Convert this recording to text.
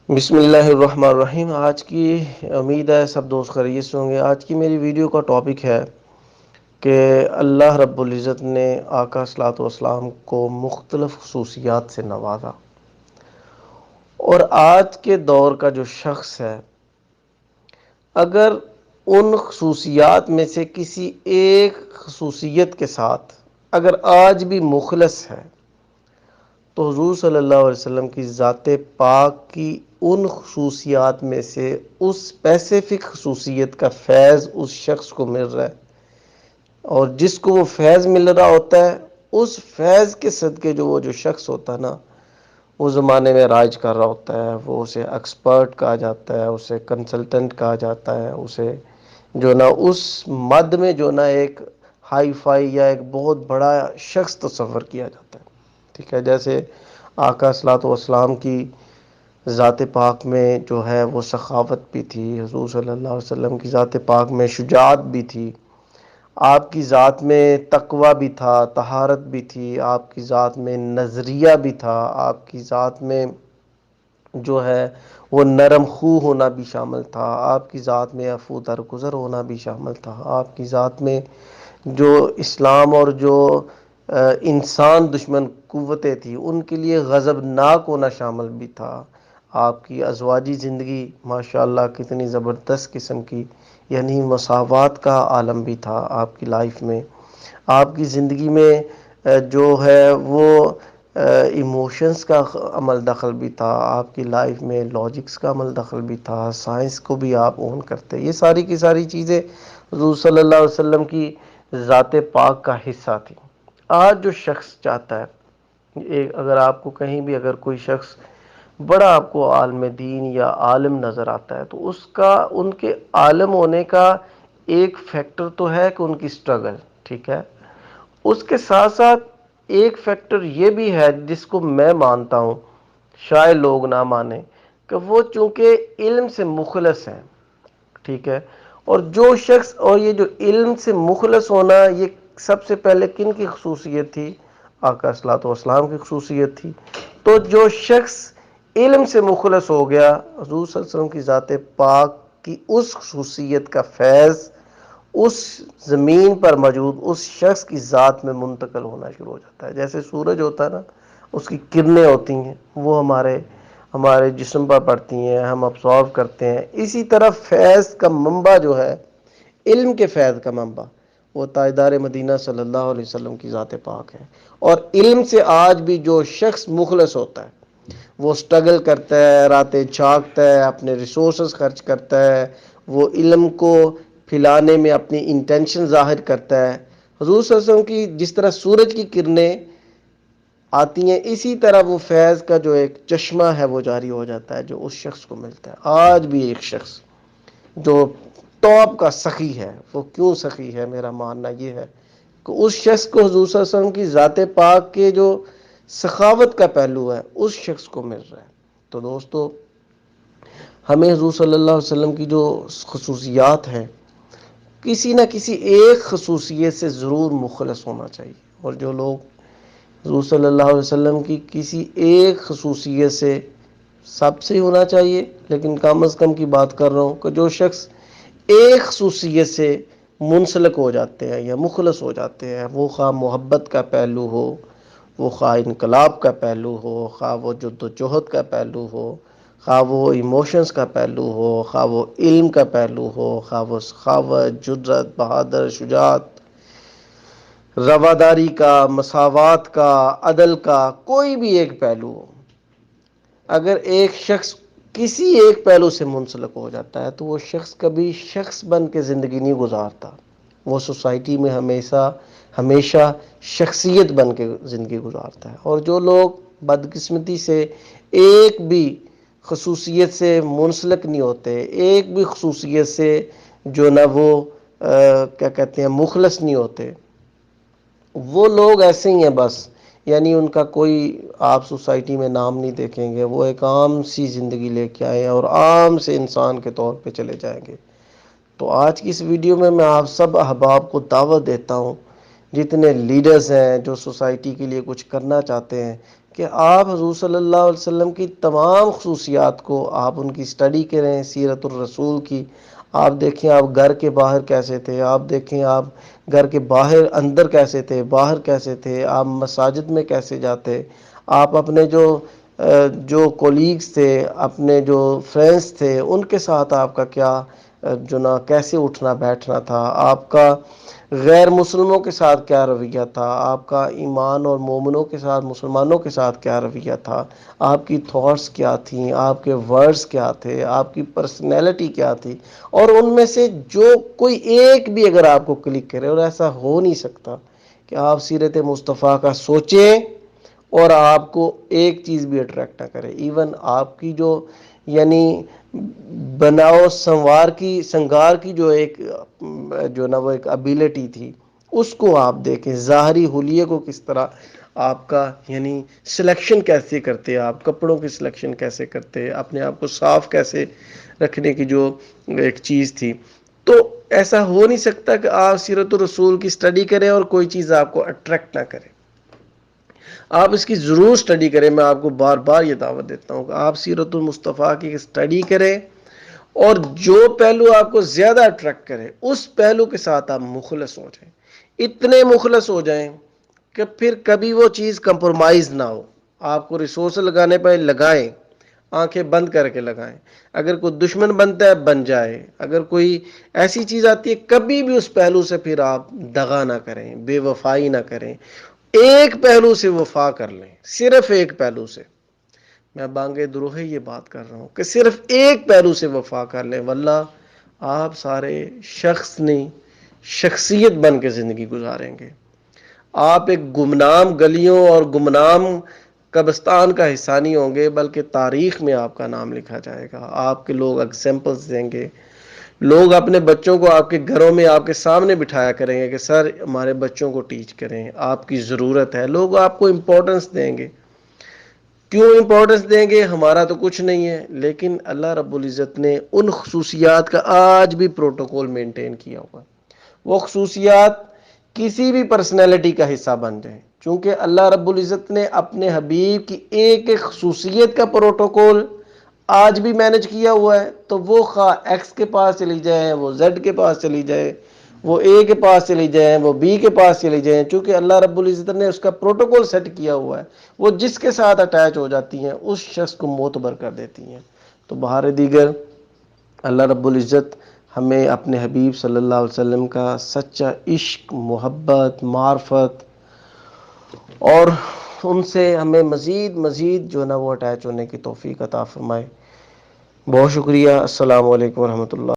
بسم اللہ الرحمن الرحیم۔ آج کی امید ہے سب دوست خیریت سے ہوں گے۔ آج کی میری ویڈیو کا ٹاپک ہے کہ اللہ رب العزت نے آقا صلوات و اسلام کو مختلف خصوصیات سے نوازا، اور آج کے دور کا جو شخص ہے، اگر ان خصوصیات میں سے کسی ایک خصوصیت کے ساتھ اگر آج بھی مخلص ہے، تو حضور صلی اللہ علیہ وسلم کی ذات پاک کی ان خصوصیات میں سے اس اسپیسیفک خصوصیت کا فیض اس شخص کو مل رہا ہے، اور جس کو وہ فیض مل رہا ہوتا ہے، اس فیض کے صدقے جو شخص ہوتا ہے نا، اس زمانے میں راج کر رہا ہوتا ہے، وہ اسے ایکسپرٹ کہا جاتا ہے، اسے کنسلٹنٹ کہا جاتا ہے، اسے اس مد میں ایک ہائی فائی یا ایک بہت بڑا شخص تصور کیا جاتا ہے۔ ٹھیک ہے، جیسے آقا صلوات و اسلام کی ذات پاک میں وہ سخاوت بھی تھی، حضور صلی اللہ علیہ وسلم کی ذات پاک میں شجاعت بھی تھی، آپ کی ذات میں تقوی بھی تھا، طہارت بھی تھی، آپ کی ذات میں نظریہ بھی تھا، آپ کی ذات میں وہ نرم خو ہونا بھی شامل تھا، آپ کی ذات میں عفو درگزر ہونا بھی شامل تھا، آپ کی ذات میں اسلام اور انسان دشمن قوتیں تھیں ان کے لیے غضب ناک ہونا شامل بھی تھا۔ آپ کی ازواجی زندگی ماشاءاللہ کتنی زبردست قسم کی، مساوات کا عالم بھی تھا آپ کی لائف میں۔ آپ کی زندگی میں وہ ایموشنز کا عمل دخل بھی تھا، آپ کی لائف میں لاجکس کا عمل دخل بھی تھا، سائنس کو بھی آپ اون کرتے۔ یہ ساری کی ساری چیزیں حضور صلی اللہ علیہ وسلم کی ذات پاک کا حصہ تھی۔ آج جو شخص چاہتا ہے، اگر آپ کو کہیں بھی اگر کوئی شخص بڑا آپ کو عالم دین یا عالم نظر آتا ہے، تو ان کے عالم ہونے کا ایک فیکٹر تو ہے کہ ان کی سٹرگل، ٹھیک ہے، اس کے ساتھ ساتھ ایک فیکٹر یہ بھی ہے جس کو میں مانتا ہوں، شاید لوگ نہ مانیں، کہ وہ چونکہ علم سے مخلص ہیں، ٹھیک ہے، اور یہ جو علم سے مخلص ہونا، یہ سب سے پہلے کن کی خصوصیت تھی؟ آقا صلوات و اسلام کی خصوصیت تھی۔ تو جو شخص علم سے مخلص ہو گیا، حضور صلی اللہ علیہ وسلم کی ذات پاک کی اس خصوصیت کا فیض اس زمین پر موجود اس شخص کی ذات میں منتقل ہونا شروع ہو جاتا ہے۔ جیسے سورج ہوتا ہے نا، اس کی کرنیں ہوتی ہیں، وہ ہمارے جسم پر پڑتی ہیں، ہم ابزارو کرتے ہیں۔ اسی طرح فیض کا منبع علم کے فیض کا منبع، وہ تاجدار مدینہ صلی اللہ علیہ وسلم کی ذات پاک ہے۔ اور علم سے آج بھی جو شخص مخلص ہوتا ہے، وہ سٹرگل کرتا ہے، راتیں جاگتا ہے، اپنے ریسورسز خرچ کرتا ہے، وہ علم کو پھیلانے میں اپنی انٹینشن ظاہر کرتا ہے۔ حضور صلی اللہ علیہ وسلم کی جس طرح سورج کی کرنیں آتی ہیں، اسی طرح وہ فیض کا ایک چشمہ ہے وہ جاری ہو جاتا ہے، جو اس شخص کو ملتا ہے۔ آج بھی ایک شخص جو ٹاپ کا سخی ہے، وہ کیوں سخی ہے؟ میرا ماننا یہ ہے کہ اس شخص کو حضور صلی اللہ علیہ وسلم کی ذات پاک کے سخاوت کا پہلو ہے، اس شخص کو مل رہا ہے۔ تو دوستو، ہمیں حضور صلی اللہ علیہ وسلم کی جو خصوصیات ہیں، کسی نہ کسی ایک خصوصیت سے ضرور مخلص ہونا چاہیے، اور جو لوگ حضور صلی اللہ علیہ وسلم کی کسی ایک خصوصیت سے سب سے ہونا چاہیے، لیکن کم از کم کی بات کر رہا ہوں کہ جو شخص ایک خصوصیت سے منسلک ہو جاتے ہیں یا مخلص ہو جاتے ہیں، وہ خواہ محبت کا پہلو ہو، وہ خواہ انقلاب کا پہلو ہو، خواہ وہ جد و جہد کا پہلو ہو، خواہ وہ ایموشنز کا پہلو ہو، خواہ وہ علم کا پہلو ہو، خواہ وہ سخاوت، جرأت، بہادر، شجاعت، رواداری کا، مساوات کا، عدل کا، کوئی بھی ایک پہلو ہو، اگر ایک شخص کسی ایک پہلو سے منسلک ہو جاتا ہے، تو وہ شخص کبھی شخص بن کے زندگی نہیں گزارتا، وہ سوسائٹی میں ہمیشہ شخصیت بن کے زندگی گزارتا ہے۔ اور جو لوگ بدقسمتی سے ایک بھی خصوصیت سے منسلک نہیں ہوتے، ایک بھی خصوصیت سے وہ کیا کہتے ہیں، مخلص نہیں ہوتے، وہ لوگ ایسے ہی ہیں بس، ان کا کوئی آپ سوسائٹی میں نام نہیں دیکھیں گے، وہ ایک عام سی زندگی لے کے آئے ہیں اور عام سے انسان کے طور پہ چلے جائیں گے۔ تو آج کی اس ویڈیو میں آپ سب احباب کو دعوت دیتا ہوں، جتنے لیڈرز ہیں جو سوسائٹی کے لیے کچھ کرنا چاہتے ہیں، کہ آپ حضور صلی اللہ علیہ وسلم کی تمام خصوصیات کو آپ ان کی اسٹڈی کریں، سیرت الرسول کی. آپ دیکھیں آپ گھر کے باہر کیسے تھے، آپ دیکھیں آپ گھر کے باہر اندر کیسے تھے، باہر کیسے تھے، آپ مساجد میں کیسے جاتے، آپ اپنے جو کولیگز تھے، اپنے جو فرینڈس تھے، ان کے ساتھ آپ کا کیا کیسے اٹھنا بیٹھنا تھا، آپ کا غیر مسلموں کے ساتھ کیا رویہ تھا، آپ کا ایمان اور مومنوں کے ساتھ مسلمانوں کے ساتھ کیا رویہ تھا، آپ کی تھاٹس کیا تھیں، آپ کے ورڈز کیا تھے، آپ کی پرسنالٹی کیا تھی. اور ان میں سے جو کوئی ایک بھی اگر آپ کو کلک کرے، اور ایسا ہو نہیں سکتا کہ آپ سیرت مصطفیٰ کا سوچیں اور آپ کو ایک چیز بھی اٹریکٹ نہ کرے. ایون آپ کی جو یعنی بناؤ سنگار کی وہ ایک ابیلٹی تھی، اس کو آپ دیکھیں. ظاہری حلیے کو کس طرح آپ کا یعنی سلیکشن کیسے کرتے، آپ کپڑوں کی سلیکشن کیسے کرتے، اپنے آپ کو صاف کیسے رکھنے کی جو ایک چیز تھی. تو ایسا ہو نہیں سکتا کہ آپ سیرت الرسول کی اسٹڈی کریں اور کوئی چیز آپ کو اٹریکٹ نہ کرے. آپ اس کی ضرور اسٹڈی کریں. میں آپ کو بار بار یہ دعوت دیتا ہوں کہ آپ سیرت المصطفیٰ کی اسٹڈی کریں، اور جو پہلو آپ کو زیادہ اٹریکٹ کرے اس پہلو کے ساتھ آپ مخلص ہو جائیں. اتنے مخلص ہو جائیں کہ پھر کبھی وہ چیز کمپرومائز نہ ہو. آپ کو ریسورس لگانے پہ لگائیں، آنکھیں بند کر کے لگائیں. اگر کوئی دشمن بنتا ہے بن جائے، اگر کوئی ایسی چیز آتی ہے کبھی بھی اس پہلو سے پھر آپ دغا نہ کریں، بے وفائی نہ کریں. ایک پہلو سے وفا کر لیں، صرف ایک پہلو سے. میں بانگے دروہے یہ بات کر رہا ہوں کہ صرف ایک پہلو سے وفا کر لیں، واللہ آپ سارے شخص نہیں شخصیت بن کے زندگی گزاریں گے. آپ ایک گمنام گلیوں اور گمنام قبرستان کا حصہ نہیں ہوں گے، بلکہ تاریخ میں آپ کا نام لکھا جائے گا. آپ کے لوگ اگزامپلس دیں گے. لوگ اپنے بچوں کو آپ کے گھروں میں آپ کے سامنے بٹھایا کریں گے کہ سر ہمارے بچوں کو ٹیچ کریں، آپ کی ضرورت ہے. لوگ آپ کو امپورٹنس دیں گے. کیوں امپورٹنس دیں گے؟ ہمارا تو کچھ نہیں ہے، لیکن اللہ رب العزت نے ان خصوصیات کا آج بھی پروٹوکول مینٹین کیا ہوا. وہ خصوصیات کسی بھی پرسنالٹی کا حصہ بن جائیں، چونکہ اللہ رب العزت نے اپنے حبیب کی ایک ایک خصوصیت کا پروٹوکول آج بھی مینج کیا ہوا ہے. تو وہ خواہ ایکس کے پاس چلی جائیں، وہ زیڈ کے پاس چلی جائے، وہ اے کے پاس چلی جائیں، وہ بی کے پاس چلی جائیں، چونکہ اللہ رب العزت نے اس کا پروٹوکول سیٹ کیا ہوا ہے. وہ جس کے ساتھ اٹیچ ہو جاتی ہیں اس شخص کو معتبر کر دیتی ہیں. تو بہر دیگر اللہ رب العزت ہمیں اپنے حبیب صلی اللہ علیہ وسلم کا سچا عشق، محبت، معرفت اور ان سے ہمیں مزید مزید جو ہے نا وہ اٹیچ ہونے کی توفیق عطا فرمائے. بہت شکریہ. السلام علیکم ورحمۃ اللہ.